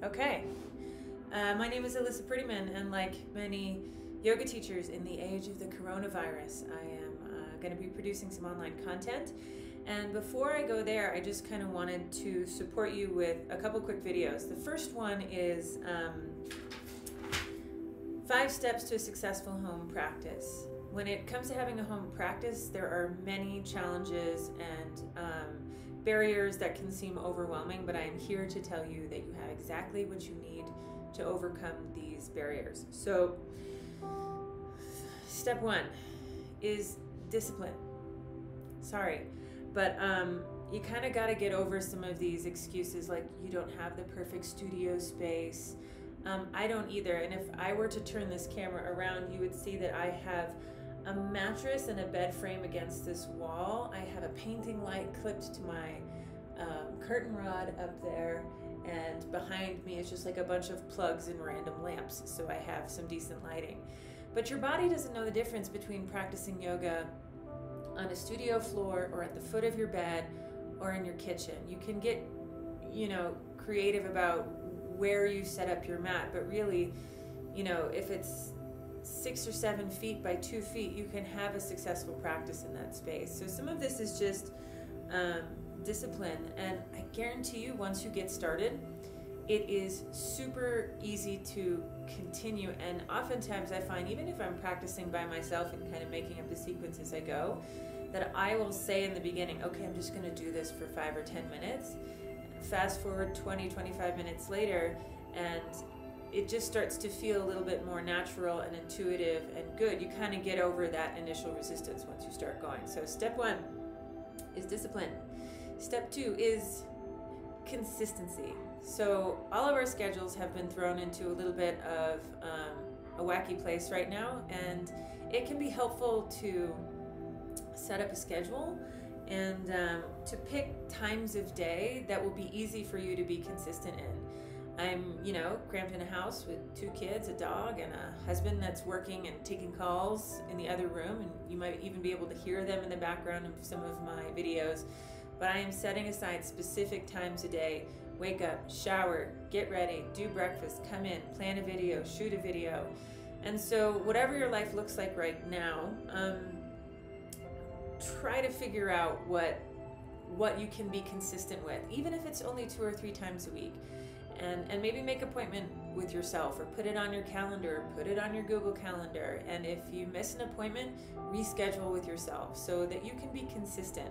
Okay. My name is Alyssa Prettyman, and like many yoga teachers in the age of the coronavirus, I am going to be producing some online content. And before I go there, I just kind of wanted to support you with a couple quick videos. The first one is 5 steps to a successful home practice. When it comes to having a home practice, there are many challenges and barriers that can seem overwhelming, but I am here to tell you that you have exactly what you need to overcome these barriers. So, step 1 is discipline. Sorry, but you kind of got to get over some of these excuses like you don't have the perfect studio space. I don't either, and if I were to turn this camera around, you would see that I have a mattress and a bed frame against this wall. I have a painting light clipped to my curtain rod up there, and behind me is just like a bunch of plugs and random lamps, so I have some decent lighting. But your body doesn't know the difference between practicing yoga on a studio floor or at the foot of your bed or in your kitchen. You can get, creative about where you set up your mat, but really, if it's 6 or 7 feet by 2 feet, you can have a successful practice in that space. So some of this is just discipline, and I guarantee you once you get started, it is super easy to continue. And oftentimes I find, even if I'm practicing by myself and kind of making up the sequence as I go, that I will say in the beginning, okay, I'm just going to do this for 5 or 10 minutes. Fast forward 20, 25 minutes later, and it just starts to feel a little bit more natural and intuitive and good. You kind of get over that initial resistance once you start going. So step 1 is discipline. Step 2 is consistency. So all of our schedules have been thrown into a little bit of a wacky place right now, and it can be helpful to set up a schedule and to pick times of day that will be easy for you to be consistent in. I'm, cramped in a house with 2 kids, a dog, and a husband that's working and taking calls in the other room, and you might even be able to hear them in the background of some of my videos. But I am setting aside specific times a day. Wake up, shower, get ready, do breakfast, come in, plan a video, shoot a video. And so whatever your life looks like right now, try to figure out what you can be consistent with, even if it's only 2 or 3 times a week. And maybe make an appointment with yourself, or put it on your calendar, put it on your Google Calendar. And if you miss an appointment, reschedule with yourself so that you can be consistent.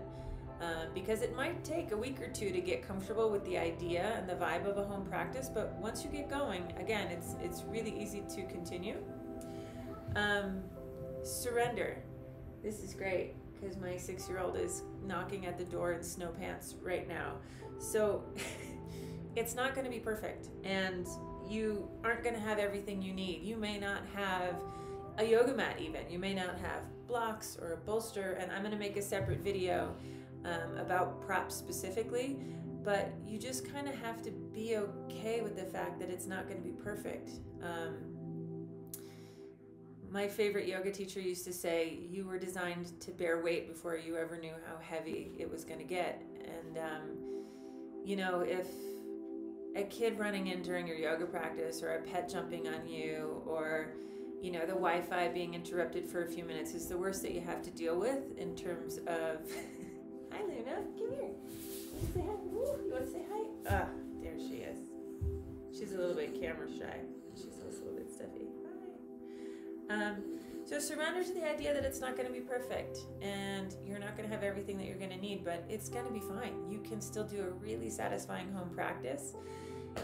Because it might take a week or 2 to get comfortable with the idea and the vibe of a home practice, but once you get going, again, it's really easy to continue. Surrender. This is great because my 6-year-old is knocking at the door in snow pants right now. So it's not going to be perfect, and you aren't going to have everything you need. You may not have a yoga mat even. You may not have blocks or a bolster, and I'm going to make a separate video about props specifically, but you just kind of have to be okay with the fact that it's not going to be perfect. My favorite yoga teacher used to say, you were designed to bear weight before you ever knew how heavy it was going to get. And, if a kid running in during your yoga practice, or a pet jumping on you, or the Wi-Fi being interrupted for a few minutes is the worst that you have to deal with in terms of hi Luna, come here. You want to say hi? Woo, you want to say hi? Ah, there she is. She's a little bit camera shy. She's also a little bit stuffy. Hi. So surrender to the idea that it's not going to be perfect, and you're not going to have everything that you're going to need, but it's going to be fine. You can still do a really satisfying home practice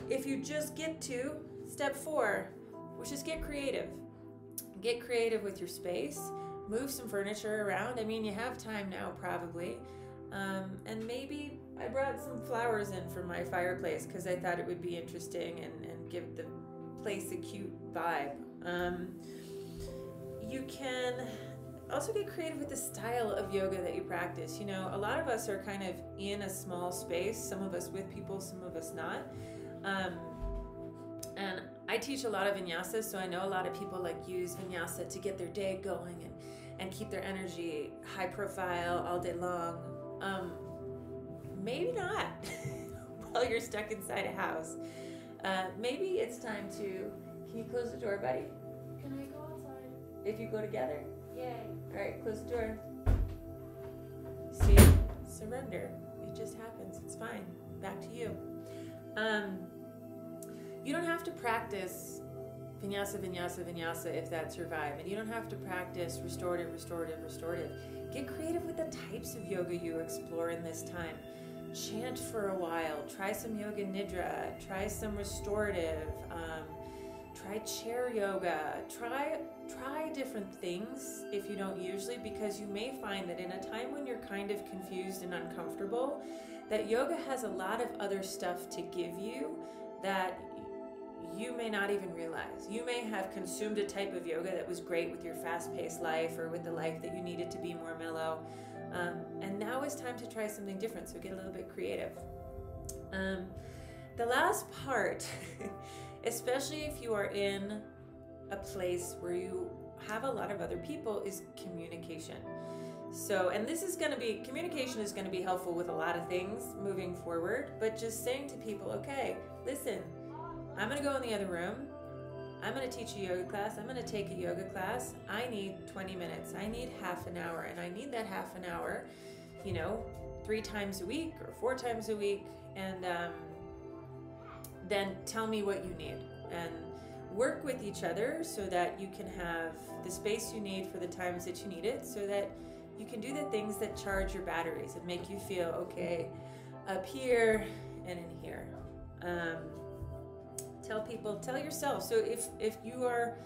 if you just get to step 4, which is get creative. Get creative with your space. Move some furniture around. I mean, you have time now probably. And maybe I brought some flowers in from my fireplace because I thought it would be interesting and give the place a cute vibe. You can also get creative with the style of yoga that you practice. A lot of us are kind of in a small space, some of us with people, some of us not. And I teach a lot of vinyasa, so I know a lot of people use vinyasa to get their day going and keep their energy high profile all day long. Maybe not while you're stuck inside a house. Maybe it's time to, can you close the door, buddy? Can I go outside? If you go together? Yay. All right, close the door. See, surrender. It just happens. It's fine. Back to you. You don't have to practice vinyasa, vinyasa, vinyasa if that's your vibe. And you don't have to practice restorative, restorative, restorative. Get creative with the types of yoga you explore in this time. Chant for a while. Try some yoga nidra. Try some restorative. Try chair yoga. Try different things if you don't usually, because you may find that in a time when you're kind of confused and uncomfortable, that yoga has a lot of other stuff to give you that you may not even realize. You may have consumed a type of yoga that was great with your fast-paced life or with the life that you needed to be more mellow. And now is time to try something different, so get a little bit creative. The last part, especially if you are in a place where you have a lot of other people, is communication. So, and this is communication is going to be helpful with a lot of things moving forward, but just saying to people, okay, listen, I'm going to go in the other room. I'm going to teach a yoga class. I'm going to take a yoga class. I need 20 minutes. I need half an hour. And I need that half an hour, 3 times a week or 4 times a week. And then tell me what you need. And work with each other so that you can have the space you need for the times that you need it, so that you can do the things that charge your batteries and make you feel okay up here and in here. Tell yourself. So if you are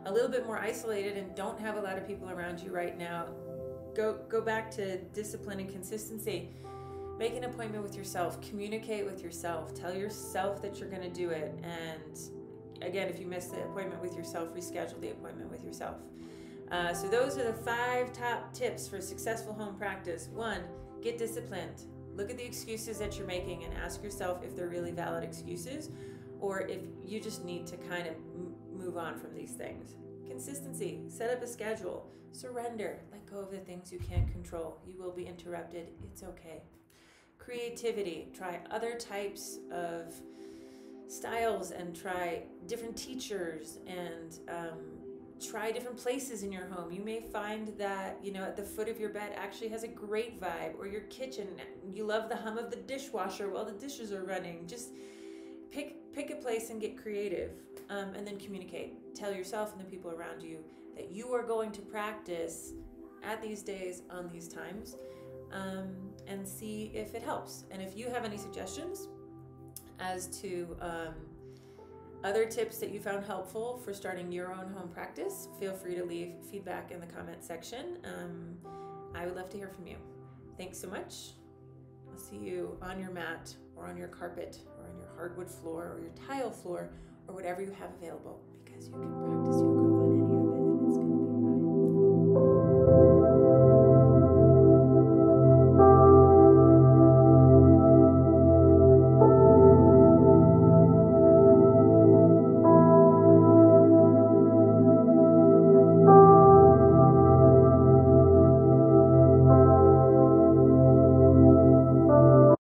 a little bit more isolated and don't have a lot of people around you right now, go back to discipline and consistency. Make an appointment with yourself. Communicate with yourself. Tell yourself that you're going to do it. And again, if you miss the appointment with yourself, reschedule the appointment with yourself. So those are the 5 top tips for successful home practice. 1, get disciplined. Look at the excuses that you're making and ask yourself if they're really valid excuses, or if you just need to kind of move on from these things. Consistency, set up a schedule. Surrender, let go of the things you can't control. You will be interrupted, it's okay. Creativity, try other types of styles and try different teachers and try different places in your home. You may find that, at the foot of your bed actually has a great vibe, or your kitchen, you love the hum of the dishwasher while the dishes are running. Just pick a place and get creative, and then communicate. Tell yourself and the people around you that you are going to practice at these days on these times, and see if it helps. And if you have any suggestions as to other tips that you found helpful for starting your own home practice, feel free to leave feedback in the comment section. I would love to hear from you. Thanks so much. I'll see you on your mat or on your carpet or on your hardwood floor or your tile floor or whatever you have available, because you can practice.